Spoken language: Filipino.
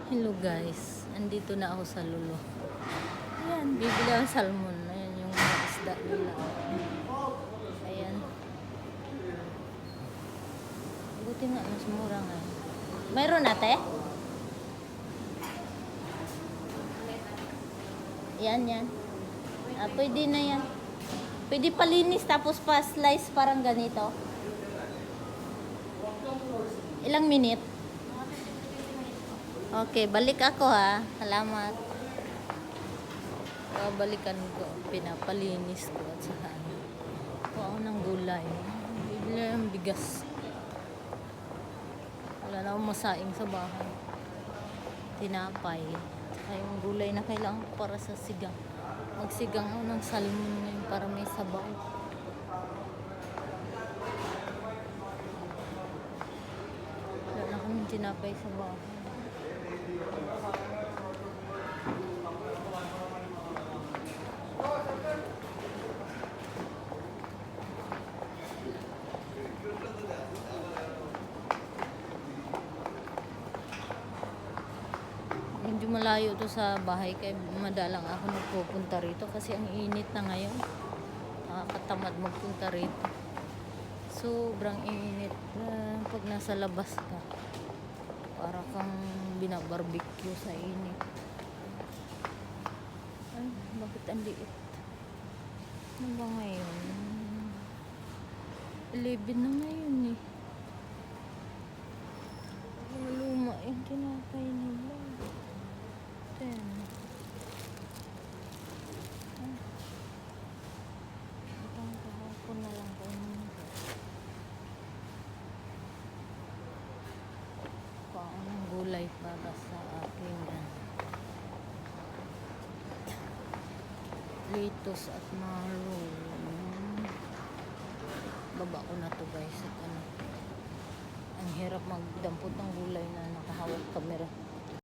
Hello guys, andito na ako sa Lulo. Ayan, bibili ako ng salmon. Ayan yung mga isda nila. Ayan. Buti nga, mas mura nga. Mayroon ate? Yan. Pwede na yan. Pwede palinis tapos pa-slice parang ganito. Ilang minute? Okay, balik ako ha. Salamat. Balikan ko. Pinapalinis ko at saka ako ng gulay. Bibili ng bigas. Wala na akong masaing sa bahay. Tinapay. Saka yung gulay na kailangan ko para sa sigang. Magsigang ako ng salmon ngayon para may sabaw. Wala na akong tinapay sa bahay. Medyo malayo to sa bahay kaya madalang ako nagpupunta rito kasi ang init na ngayon. Nakakatamad magpunta rito. Sobrang init pag nasa labas ka. Para kang binabarbecue sa init. Ay, bakit ang liit? Ano ba ngayon? 11 na ngayon eh. Luma yung tinapay nila. 10. Itang kahapon na lang kung paanong gulay para sa aking litos at maroon. Baba ko na to guys at ang hirap magdampot ng gulay na nakahawak camera.